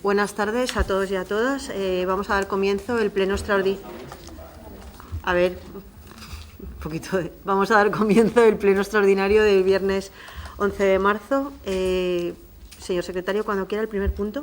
Buenas tardes a todos y a todas. Vamos a dar comienzo el pleno extraordinario. Vamos a dar comienzo el pleno extraordinario del viernes 11 de marzo. Señor secretario, cuando quiera, el primer punto.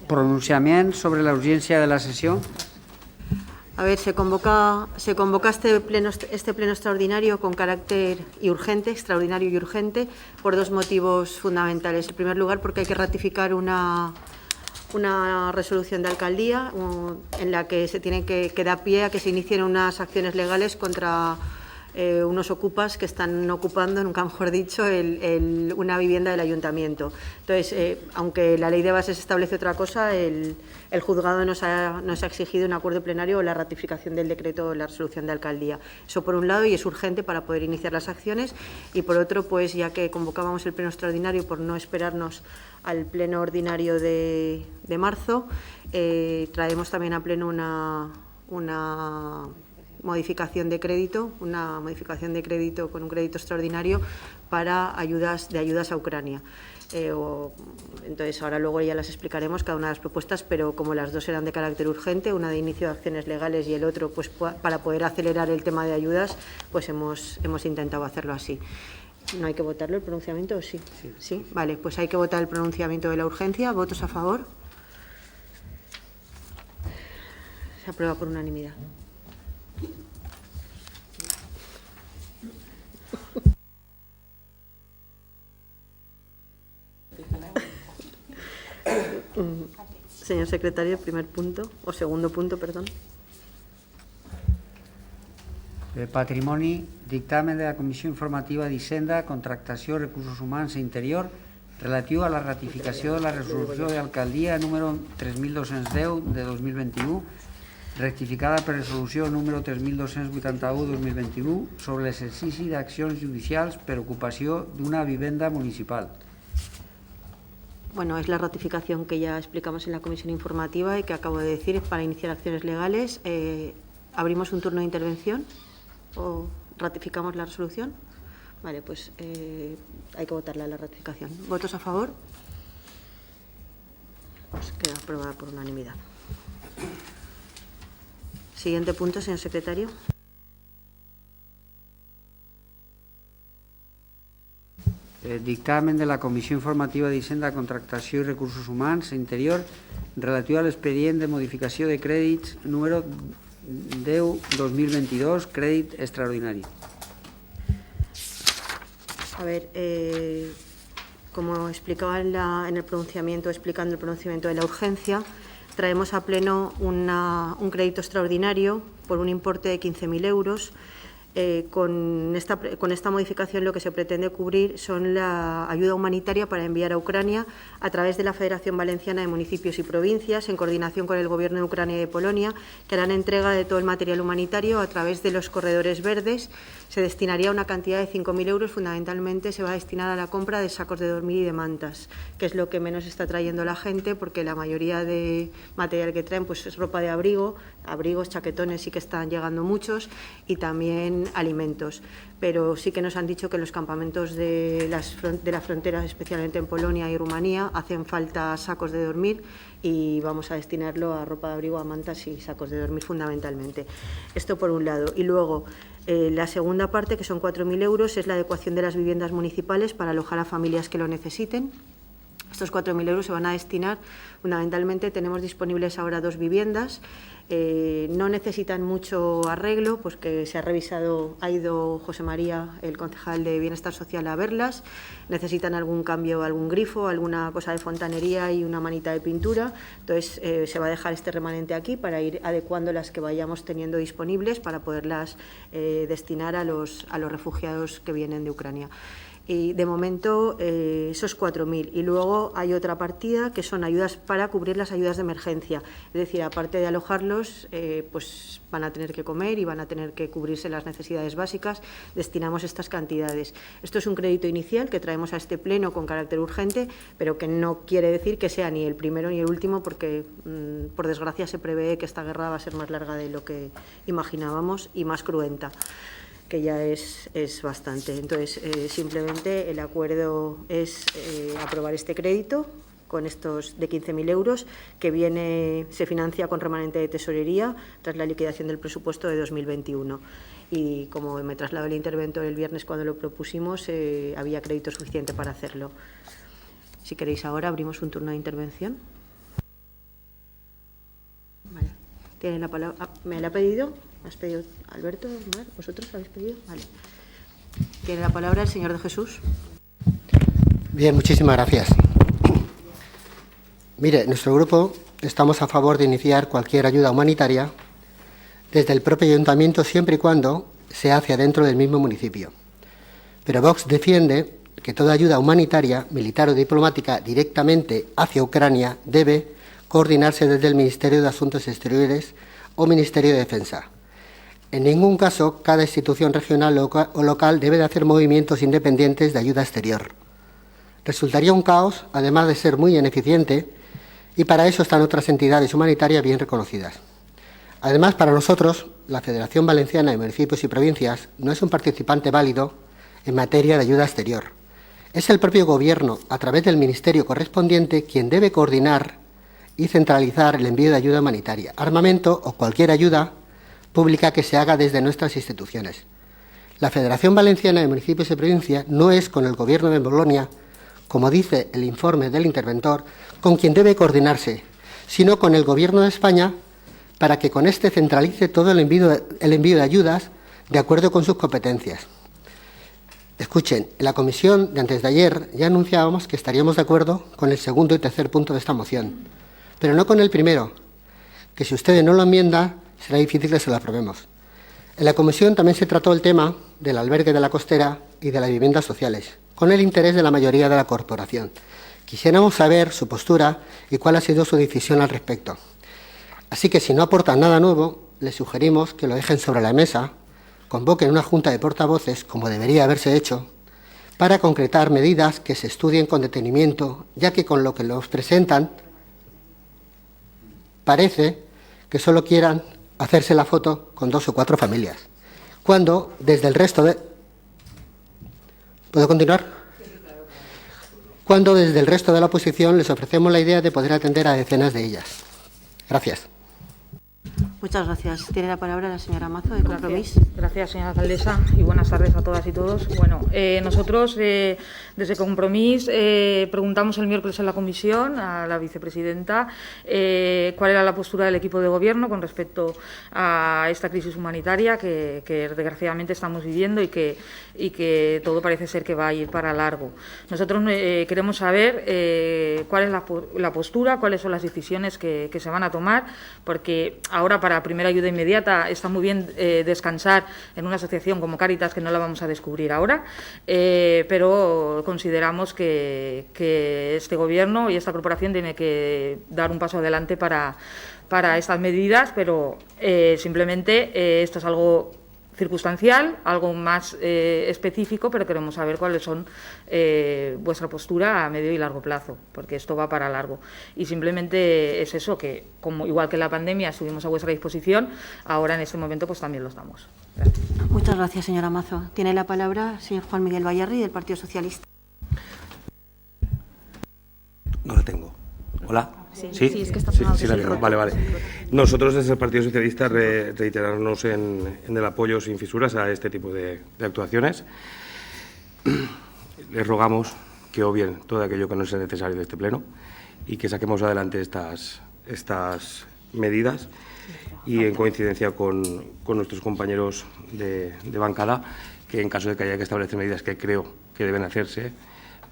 Pronunciament sobre la urgència de la sessió. A ver, se convoca este pleno extraordinario con carácter extraordinario y urgente, por dos motivos fundamentales. En primer lugar, porque hay que ratificar una resolución de alcaldía en la que se tiene que dar pie a que se inicien unas acciones legales contra unos ocupas que están ocupando, nunca mejor dicho, una vivienda del ayuntamiento. Entonces, aunque la ley de bases establece otra cosa, el juzgado nos ha exigido un acuerdo plenario o la ratificación del decreto o la resolución de alcaldía. Eso por un lado, y es urgente para poder iniciar las acciones, y por otro, pues ya que convocábamos el pleno extraordinario por no esperarnos al pleno ordinario de marzo, traemos también a pleno una modificación de crédito con un crédito extraordinario para ayudas a Ucrania. Entonces, ahora luego ya las explicaremos cada una de las propuestas, pero como las dos eran de carácter urgente, una de inicio de acciones legales y el otro pues para poder acelerar el tema de ayudas, pues hemos intentado hacerlo así. ¿No hay que votarlo el pronunciamiento o sí? Sí. Vale, pues hay que votar el pronunciamiento de la urgencia. ¿Votos a favor? Se aprueba por unanimidad. Señor secretario, segundo punto, perdón. Patrimoni, dictamen de la Comissió Informativa d'Hisenda, Contractació, Recursos Humans i Interior relatiu a la ratificació de la resolució d'alcaldia número 3210 de 2021, rectificada per resolució número 3281-2021 sobre l'exercici d'accions judicials per ocupació d'una vivenda municipal. Bueno, es la ratificación que ya explicamos en la comisión informativa y que acabo de decir para iniciar acciones legales. ¿Abrimos un turno de intervención o ratificamos la resolución? Vale, pues hay que votarla la ratificación. ¿Votos a favor? Pues queda aprobada por unanimidad. Siguiente punto, señor secretario. Dictamen de la Comissió Informativa d'Hisenda, Contractació i Recursos Humans i Interior relatiu a l'expedient de modificació de crèdits número 10-2022, crèdit extraordinari. A ver, como explicaba en el pronunciamiento, explicando el pronunciamiento de la urgencia, traemos a pleno un crédito extraordinario por un importe de 15.000 euros. Con esta modificación lo que se pretende cubrir son la ayuda humanitaria para enviar a Ucrania a través de la Federación Valenciana de Municipios y Provincias, en coordinación con el Gobierno de Ucrania y de Polonia, que harán entrega de todo el material humanitario a través de los corredores verdes. Se destinaría una cantidad de 5.000 euros, fundamentalmente se va a destinar a la compra de sacos de dormir y de mantas, que es lo que menos está trayendo la gente, porque la mayoría de material que traen pues es ropa de abrigos, chaquetones sí que están llegando muchos, y también alimentos. Pero sí que nos han dicho que en los campamentos de la frontera, especialmente en Polonia y Rumanía, hacen falta sacos de dormir y vamos a destinarlo a ropa de abrigo, a mantas y sacos de dormir fundamentalmente. Esto por un lado. Y luego, la segunda parte, que son 4.000 euros, es la adecuación de las viviendas municipales para alojar a familias que lo necesiten. Estos 4.000 euros se van a destinar, fundamentalmente tenemos disponibles ahora 2 viviendas, no necesitan mucho arreglo, pues que se ha revisado, ha ido José María, el concejal de Bienestar Social, a verlas, necesitan algún cambio, algún grifo, alguna cosa de fontanería y una manita de pintura, entonces se va a dejar este remanente aquí para ir adecuando las que vayamos teniendo disponibles para poderlas destinar a los refugiados que vienen de Ucrania. Y de momento esos 4.000. Y luego hay otra partida que son ayudas para cubrir las ayudas de emergencia. Es decir, aparte de alojarlos, pues van a tener que comer y van a tener que cubrirse las necesidades básicas. Destinamos estas cantidades. Esto es un crédito inicial que traemos a este pleno con carácter urgente, pero que no quiere decir que sea ni el primero ni el último, porque por desgracia se prevé que esta guerra va a ser más larga de lo que imaginábamos y más cruenta, que ya es bastante. Entonces, simplemente el acuerdo es aprobar este crédito con estos de 15.000 euros, que se financia con remanente de tesorería tras la liquidación del presupuesto de 2021. Y como me trasladó el interventor el viernes cuando lo propusimos, había crédito suficiente para hacerlo. Si queréis ahora abrimos un turno de intervención. Vale. Tiene la palabra. ¿Me la ha pedido? ¿Has pedido, Alberto? Mar? ¿Vosotros habéis pedido? Vale. Tiene la palabra el señor de Jesús. Bien, muchísimas gracias. Mire, nuestro grupo estamos a favor de iniciar cualquier ayuda humanitaria desde el propio ayuntamiento, siempre y cuando se hace dentro del mismo municipio. Pero Vox defiende que toda ayuda humanitaria, militar o diplomática directamente hacia Ucrania debe coordinarse desde el Ministerio de Asuntos Exteriores o Ministerio de Defensa. En ningún caso, cada institución regional o local debe de hacer movimientos independientes de ayuda exterior. Resultaría un caos, además de ser muy ineficiente, y para eso están otras entidades humanitarias bien reconocidas. Además, para nosotros, la Federación Valenciana de Municipios y Provincias no es un participante válido en materia de ayuda exterior. Es el propio Gobierno, a través del Ministerio correspondiente, quien debe coordinar y centralizar el envío de ayuda humanitaria, armamento o cualquier ayuda pública que se haga desde nuestras instituciones. La Federación Valenciana de Municipios y Provincias no es con el Gobierno de Bolonia, como dice el informe del interventor, con quien debe coordinarse, sino con el Gobierno de España para que con este centralice todo el envío de ayudas de acuerdo con sus competencias. Escuchen, en la comisión de antes de ayer ya anunciábamos que estaríamos de acuerdo con el segundo y tercer punto de esta moción, pero no con el primero, que si ustedes no lo enmiendan, será difícil que se lo aprobemos. En la comisión también se trató el tema del albergue de la costera y de las viviendas sociales, con el interés de la mayoría de la corporación. Quisiéramos saber su postura y cuál ha sido su decisión al respecto. Así que si no aportan nada nuevo, les sugerimos que lo dejen sobre la mesa, convoquen una junta de portavoces, como debería haberse hecho, para concretar medidas que se estudien con detenimiento, ya que con lo que los presentan parece que solo quieran hacerse la foto con 2 o 4 familias, cuando desde el resto de... ¿Puedo continuar? Cuando desde el resto de la oposición les ofrecemos la idea de poder atender a decenas de ellas. Gracias. Muchas gracias. Tiene la palabra la señora Mazo, de Compromís. Gracias, señora alcaldesa, y buenas tardes a todas y todos. Bueno, nosotros desde Compromís preguntamos el miércoles en la comisión a la vicepresidenta cuál era la postura del equipo de gobierno con respecto a esta crisis humanitaria que desgraciadamente estamos viviendo y que todo parece ser que va a ir para largo. Nosotros queremos saber cuál es la postura, cuáles son las decisiones que se van a tomar, porque ahora para primera ayuda inmediata está muy bien descansar en una asociación como Cáritas, que no la vamos a descubrir ahora, pero consideramos que este Gobierno y esta corporación tiene que dar un paso adelante para estas medidas, pero simplemente esto es algo circunstancial, algo más específico, pero queremos saber cuáles son vuestra postura a medio y largo plazo, porque esto va para largo. Y simplemente es eso, que como igual que en la pandemia estuvimos a vuestra disposición, ahora en este momento pues también lo estamos. Gracias. Muchas gracias, señora Mazo. Tiene la palabra el señor Juan Miguel Bayarri, del Partido Socialista. No la tengo. ¿Hola? Sí, es que está sí, la tengo. Vale. Nosotros desde el Partido Socialista reiterarnos en el apoyo sin fisuras a este tipo de actuaciones. Les rogamos que obvien todo aquello que no sea necesario de este pleno y que saquemos adelante estas medidas, y en coincidencia con nuestros compañeros de bancada, que en caso de que haya que establecer medidas que creo que deben hacerse,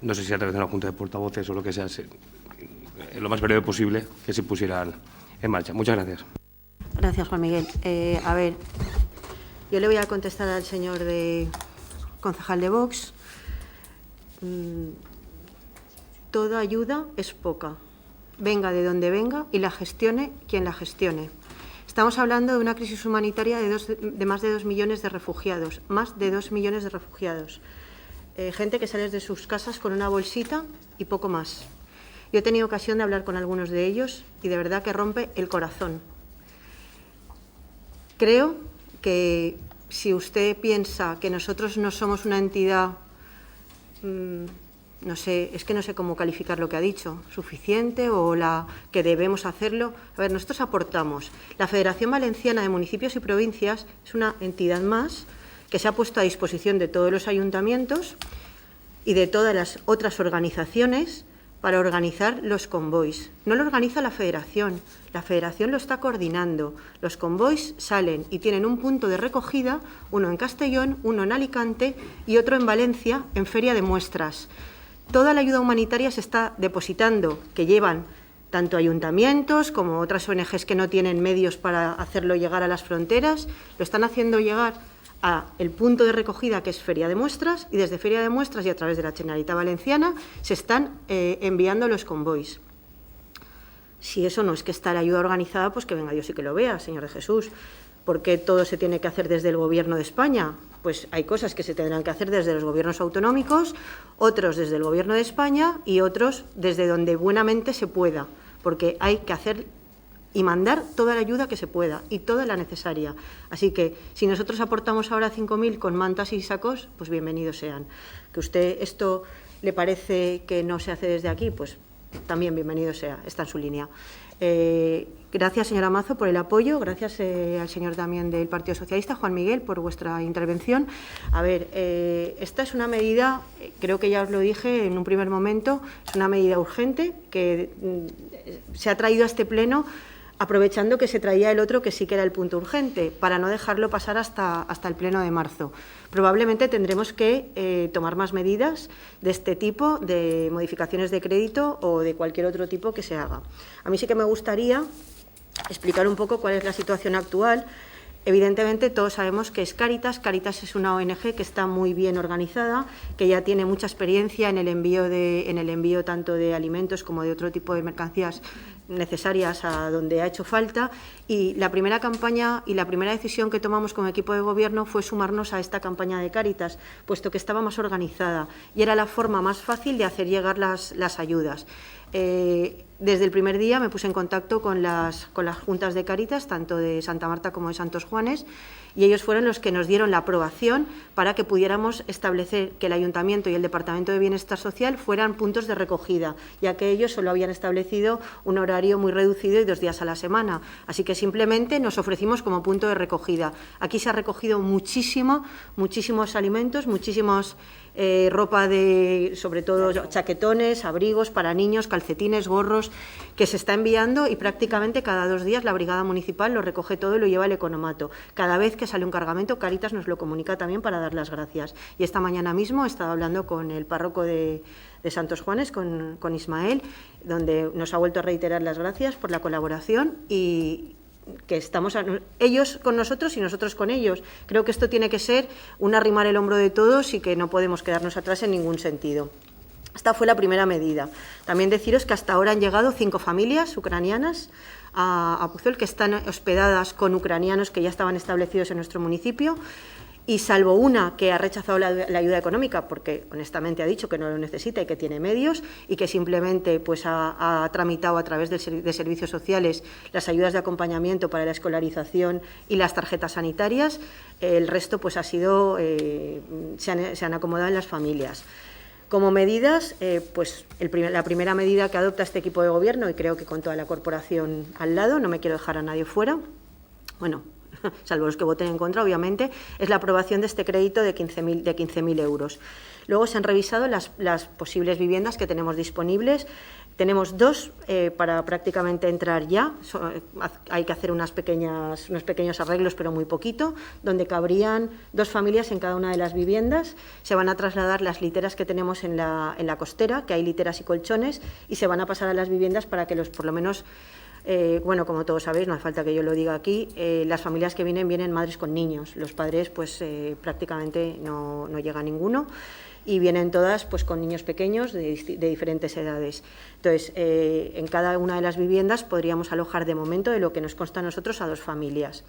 no sé si a través de una junta de portavoces o lo que sea, lo más breve posible, que se pusieran en marcha. Muchas gracias. Gracias, Juan Miguel. A ver, yo le voy a contestar al señor concejal de Vox. toda ayuda es poca, venga de donde venga y la gestione quien la gestione. Estamos hablando de una crisis humanitaria de más de 2 millones de refugiados, más de 2 millones de refugiados. Gente que sale de sus casas con una bolsita y poco más. Yo he tenido ocasión de hablar con algunos de ellos y de verdad que rompe el corazón. Creo que si usted piensa que nosotros no somos una entidad, no sé, es que no sé cómo calificar lo que ha dicho, suficiente o la que debemos hacerlo. A ver, nosotros aportamos. La Federación Valenciana de Municipios y Provincias es una entidad más que se ha puesto a disposición de todos los ayuntamientos y de todas las otras organizaciones para organizar los convoys. No lo organiza la Federación lo está coordinando. Los convoys salen y tienen un punto de recogida, uno en Castellón, uno en Alicante y otro en Valencia, en Feria de Muestras. Toda la ayuda humanitaria se está depositando, que llevan tanto ayuntamientos como otras ONGs que no tienen medios para hacerlo llegar a las fronteras, lo están haciendo llegar a el punto de recogida que es Feria de Muestras y desde Feria de Muestras y a través de la Generalitat Valenciana se están enviando los convoys. Si eso no es que está la ayuda organizada, pues que venga Dios y que lo vea, Señor de Jesús. ¿Por qué todo se tiene que hacer desde el Gobierno de España? Pues hay cosas que se tendrán que hacer desde los gobiernos autonómicos, otros desde el Gobierno de España y otros desde donde buenamente se pueda, porque hay que hacer y mandar toda la ayuda que se pueda y toda la necesaria. Así que si nosotros aportamos ahora 5.000 con mantas y sacos, pues bienvenidos sean. Que usted esto le parece que no se hace desde aquí, pues también bienvenido sea, está en su línea. Gracias, señora Mazo, por el apoyo. Gracias al señor también del Partido Socialista, Juan Miguel, por vuestra intervención. A ver, esta es una medida, creo que ya os lo dije en un primer momento, es una medida urgente que se ha traído a este pleno aprovechando que se traía el otro que sí que era el punto urgente, para no dejarlo pasar hasta el pleno de marzo. Probablemente tendremos que tomar más medidas de este tipo, de modificaciones de crédito o de cualquier otro tipo que se haga. A mí sí que me gustaría explicar un poco cuál es la situación actual. Evidentemente, todos sabemos que es Cáritas. Cáritas es una ONG que está muy bien organizada, que ya tiene mucha experiencia en el envío tanto de alimentos como de otro tipo de mercancías necesarias a donde ha hecho falta, y la primera campaña y la primera decisión que tomamos como equipo de gobierno fue sumarnos a esta campaña de Cáritas, puesto que estaba más organizada y era la forma más fácil de hacer llegar las ayudas. Desde el primer día me puse en contacto con las juntas de Cáritas, tanto de Santa Marta como de Santos Juanes, y ellos fueron los que nos dieron la aprobación para que pudiéramos establecer que el Ayuntamiento y el Departamento de Bienestar Social fueran puntos de recogida, ya que ellos solo habían establecido un horario muy reducido y 2 días a la semana. Así que simplemente nos ofrecimos como punto de recogida. Aquí se ha recogido muchísimos alimentos, muchísimos ropa sobre todo chaquetones, abrigos para niños, calcetines, gorros, que se está enviando y prácticamente cada 2 días la Brigada Municipal lo recoge todo y lo lleva al economato. Cada vez que sale un cargamento, Cáritas nos lo comunica también para dar las gracias. Y esta mañana mismo he estado hablando con el párroco de Santos Juanes, con Ismael, donde nos ha vuelto a reiterar las gracias por la colaboración y que estamos ellos con nosotros y nosotros con ellos. Creo que esto tiene que ser un arrimar el hombro de todos y que no podemos quedarnos atrás en ningún sentido. Esta fue la primera medida. También deciros que hasta ahora han llegado 5 familias ucranianas a Puzol, que están hospedadas con ucranianos que ya estaban establecidos en nuestro municipio, y salvo una que ha rechazado la ayuda económica porque honestamente ha dicho que no lo necesita y que tiene medios y que simplemente pues ha tramitado a través de servicios sociales las ayudas de acompañamiento para la escolarización y las tarjetas sanitarias, el resto pues ha sido se han acomodado en las familias. Como medidas, pues la primera medida que adopta este equipo de gobierno, y creo que con toda la corporación al lado, no me quiero dejar a nadie fuera, bueno, salvo los que voten en contra, obviamente, es la aprobación de este crédito de 15.000 euros. Luego se han revisado las posibles viviendas que tenemos disponibles. Tenemos 2 para prácticamente entrar ya. Hay que hacer unos pequeños arreglos, pero muy poquito, donde cabrían 2 familias en cada una de las viviendas. Se van a trasladar las literas que tenemos en la costera, que hay literas y colchones, y se van a pasar a las viviendas para que por lo menos Bueno, como todos sabéis, no hace falta que yo lo diga aquí, las familias que vienen madres con niños. Los padres, pues prácticamente no llega ninguno. Y vienen todas pues con niños pequeños de diferentes edades. Entonces, en cada una de las viviendas podríamos alojar de momento, de lo que nos consta a nosotros, a 2 familias.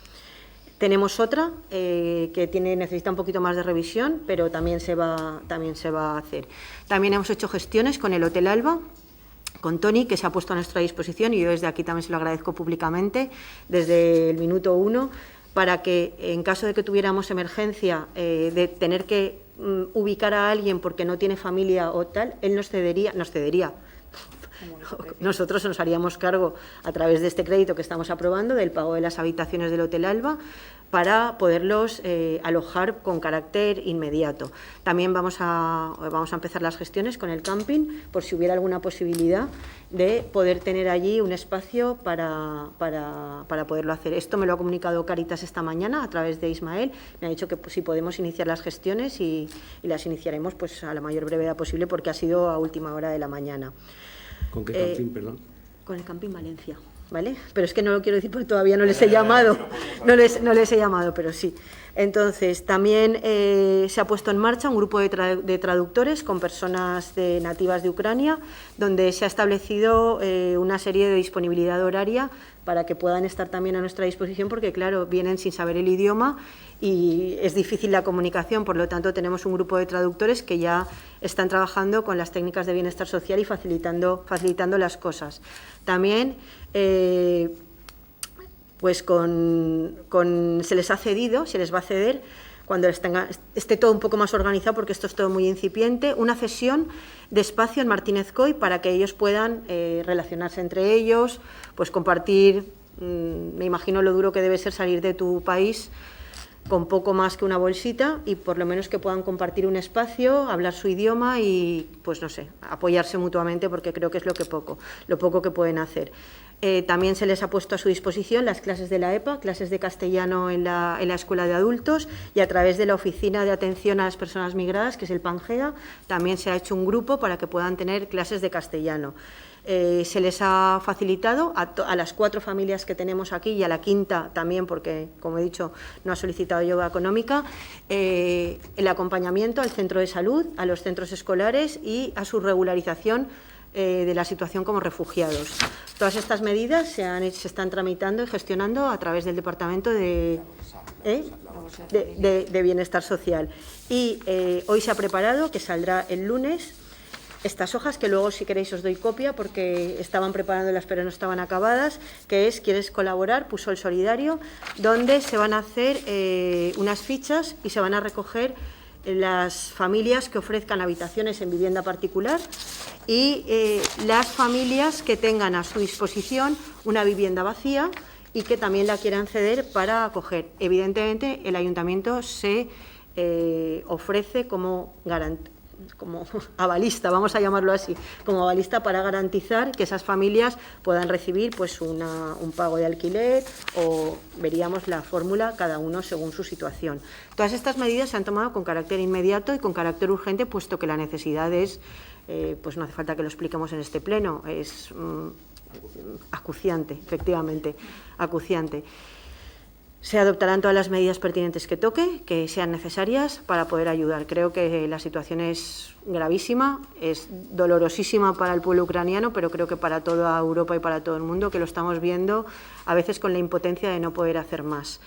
Tenemos otra que necesita un poquito más de revisión, pero también se va a hacer. También hemos hecho gestiones con el Hotel Alba, con Toni, que se ha puesto a nuestra disposición, y yo desde aquí también se lo agradezco públicamente, desde el minuto 1, para que en caso de que tuviéramos emergencia de tener que ubicar a alguien porque no tiene familia o tal, él nos cedería. Nosotros nos haríamos cargo a través de este crédito que estamos aprobando del pago de las habitaciones del Hotel Alba para poderlos alojar con carácter inmediato. También vamos a empezar las gestiones con el camping por si hubiera alguna posibilidad de poder tener allí un espacio para poderlo hacer. Esto me lo ha comunicado Cáritas esta mañana a través de Ismael. Me ha dicho que si podemos iniciar las gestiones y las iniciaremos pues a la mayor brevedad posible porque ha sido a última hora de la mañana. ¿Con qué camping, perdón? Con el Camping Valencia, ¿vale? Pero es que no lo quiero decir porque todavía no les he llamado, no les he llamado, pero sí. Entonces, también se ha puesto en marcha un grupo de traductores con personas nativas de Ucrania, donde se ha establecido una serie de disponibilidad horaria para que puedan estar también a nuestra disposición, porque, claro, vienen sin saber el idioma y es difícil la comunicación. Por lo tanto, tenemos un grupo de traductores que ya están trabajando con las técnicas de bienestar social y facilitando las cosas. También pues se les ha cedido, se les va a ceder, cuando esté todo un poco más organizado, porque esto es todo muy incipiente, una cesión de espacio en Martínez Coy para que ellos puedan relacionarse entre ellos, pues compartir, me imagino lo duro que debe ser salir de tu país con poco más que una bolsita, y por lo menos que puedan compartir un espacio, hablar su idioma y, pues no sé, apoyarse mutuamente, porque creo que es lo poco que pueden hacer. También se les ha puesto a su disposición las clases de la EPA, clases de castellano en la escuela de adultos, y a través de la Oficina de Atención a las Personas Migradas, que es el PANGEA, también se ha hecho un grupo para que puedan tener clases de castellano. Se les ha facilitado a las 4 familias que tenemos aquí, y a la quinta también, porque, como he dicho, no ha solicitado ayuda económica, el acompañamiento al centro de salud, a los centros escolares y a su regularización de la situación como refugiados. Todas estas medidas se están tramitando y gestionando a través del Departamento de Bienestar Social. Y hoy se ha preparado, que saldrá el lunes, estas hojas, que luego, si queréis, os doy copia porque estaban preparándolas pero no estaban acabadas, que es ¿Quieres colaborar? Puso el solidario, donde se van a hacer unas fichas y se van a recoger las familias que ofrezcan habitaciones en vivienda particular y las familias que tengan a su disposición una vivienda vacía y que también la quieran ceder para acoger. Evidentemente, el ayuntamiento se ofrece como avalista, vamos a llamarlo así, como avalista para garantizar que esas familias puedan recibir pues un pago de alquiler, o veríamos la fórmula cada uno según su situación. Todas estas medidas se han tomado con carácter inmediato y con carácter urgente, puesto que la necesidad es, pues no hace falta que lo expliquemos en este pleno, es acuciante, efectivamente, acuciante. Se adoptarán todas las medidas pertinentes que sean necesarias para poder ayudar. Creo que la situación es gravísima, es dolorosísima para el pueblo ucraniano, pero creo que para toda Europa y para todo el mundo, que lo estamos viendo a veces con la impotencia de no poder hacer más.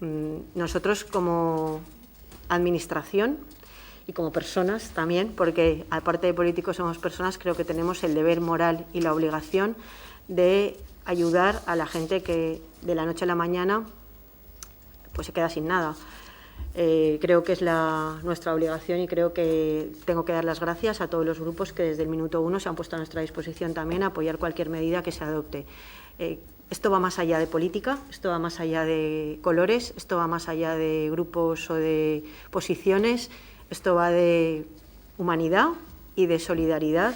Nosotros, como administración y como personas también, porque aparte de políticos somos personas, creo que tenemos el deber moral y la obligación de ayudar a la gente que de la noche a la mañana pues se queda sin nada. Creo que es nuestra obligación, y creo que tengo que dar las gracias a todos los grupos que desde el minuto 1 se han puesto a nuestra disposición también a apoyar cualquier medida que se adopte. Esto va más allá de política, esto va más allá de colores, esto va más allá de grupos o de posiciones, esto va de humanidad y de solidaridad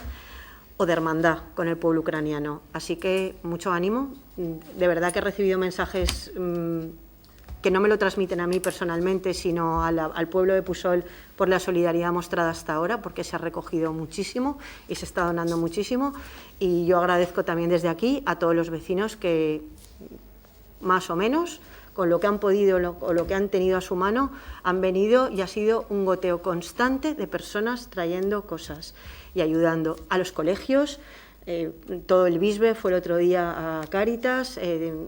o de hermandad con el pueblo ucraniano. Así que mucho ánimo. De verdad que he recibido mensajes que no me lo transmiten a mí personalmente, sino al pueblo de Pusol por la solidaridad mostrada hasta ahora, porque se ha recogido muchísimo y se está donando muchísimo. Y yo agradezco también desde aquí a todos los vecinos que, más o menos, con lo que han podido o lo que han tenido a su mano, han venido, y ha sido un goteo constante de personas trayendo cosas y ayudando a los colegios. Todo el Bisbe fue el otro día a Cáritas,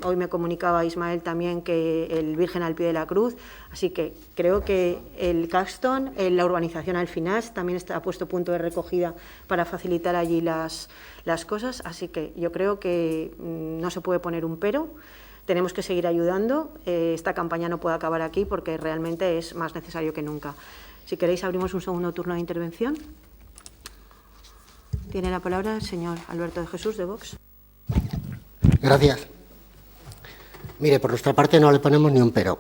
hoy me comunicaba Ismael también que el Virgen al pie de la cruz, así que creo que el Caxton, la urbanización Alfinás, también ha puesto punto de recogida para facilitar allí las cosas, así que yo creo que no se puede poner un pero, tenemos que seguir ayudando, esta campaña no puede acabar aquí porque realmente es más necesario que nunca. Si queréis abrimos un segundo turno de intervención. Tiene la palabra el señor Alberto de Jesús, de Vox. Gracias. Mire, por nuestra parte no le ponemos ni un pero.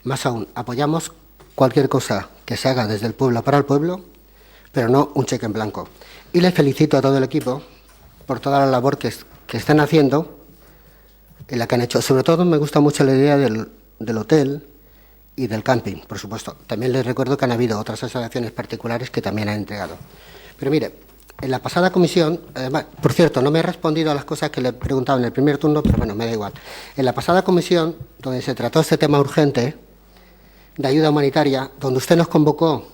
Más aún, apoyamos cualquier cosa que se haga desde el pueblo para el pueblo, pero no un cheque en blanco. Y les felicito a todo el equipo por toda la labor que están haciendo y la que han hecho. Sobre todo me gusta mucho la idea del hotel y del camping, por supuesto. También les recuerdo que han habido otras asociaciones particulares que también han entregado. Pero mire, en la pasada comisión, por cierto, no me he respondido a las cosas que le he preguntado en el primer turno, pero bueno, me da igual. En la pasada comisión, donde se trató este tema urgente de ayuda humanitaria, donde usted nos convocó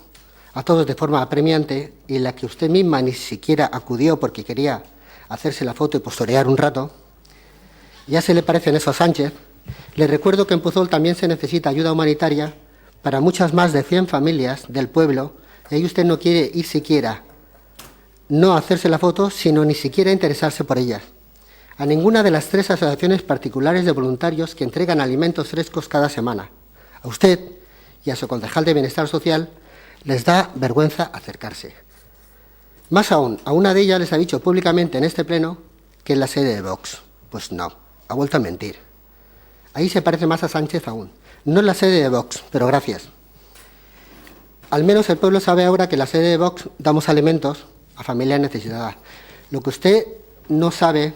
a todos de forma apremiante y en la que usted misma ni siquiera acudió porque quería hacerse la foto y posturear un rato, ya se le parecen eso a Sánchez. Le recuerdo que en Puzol también se necesita ayuda humanitaria para muchas más de 100 familias del pueblo y ahí usted no quiere ir siquiera no hacerse la foto, sino ni siquiera interesarse por ellas. A ninguna de las 3 asociaciones particulares de voluntarios que entregan alimentos frescos cada semana. A usted y a su concejal de Bienestar Social les da vergüenza acercarse. Más aún, a una de ellas les ha dicho públicamente en este pleno que es la sede de Vox. Pues no, ha vuelto a mentir. Ahí se parece más a Sánchez aún. No es la sede de Vox, pero gracias. Al menos el pueblo sabe ahora que en la sede de Vox damos alimentos a familias necesitadas. Lo que usted no sabe,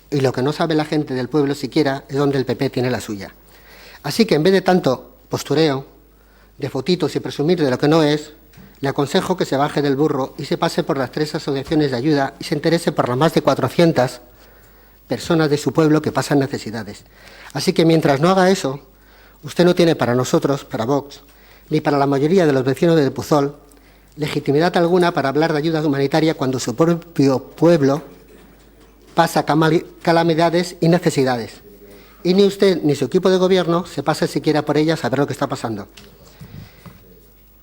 y lo que no sabe la gente del pueblo siquiera, es donde el PP tiene la suya. Así que en vez de tanto postureo, de fotitos y presumir de lo que no es, le aconsejo que se baje del burro y se pase por las 3 asociaciones de ayuda y se interese por las más de 400 personas de su pueblo que pasan necesidades. Así que mientras no haga eso, usted no tiene para nosotros, para Vox, ni para la mayoría de los vecinos de Puzol, legitimidad alguna para hablar de ayuda humanitaria cuando su propio pueblo pasa calamidades y necesidades. Y ni usted ni su equipo de gobierno se pasa siquiera por ellas a ver lo que está pasando.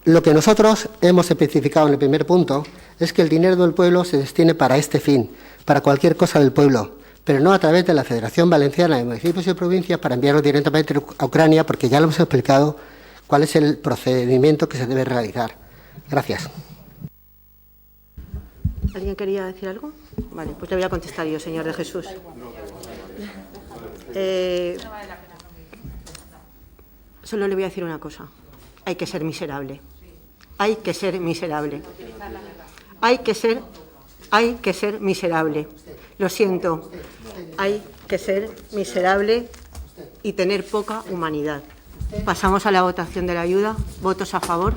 Lo que nosotros hemos especificado en el primer punto es que el dinero del pueblo se destine para este fin, para cualquier cosa del pueblo, pero no a través de la Federación Valenciana de Municipios y Provincias para enviarlo directamente a Ucrania, porque ya lo hemos explicado cuál es el procedimiento que se debe realizar. Gracias. ¿Alguien quería decir algo? Vale, pues le voy a contestar yo, señor de Jesús. Solo le voy a decir una cosa. Hay que ser miserable. Hay que ser miserable. Hay que ser miserable. Lo siento. Hay que ser miserable y tener poca humanidad. Pasamos a la votación de la ayuda. ¿Votos a favor?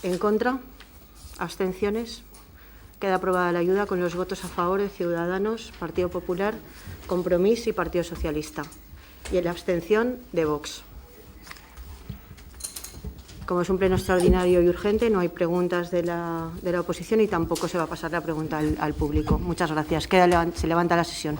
¿En contra? ¿Abstenciones? Queda aprobada la ayuda con los votos a favor de Ciudadanos, Partido Popular, Compromís y Partido Socialista. Y en la abstención de Vox. Como es un pleno extraordinario y urgente, no hay preguntas de la oposición y tampoco se va a pasar la pregunta al público. Muchas gracias. Se levanta la sesión.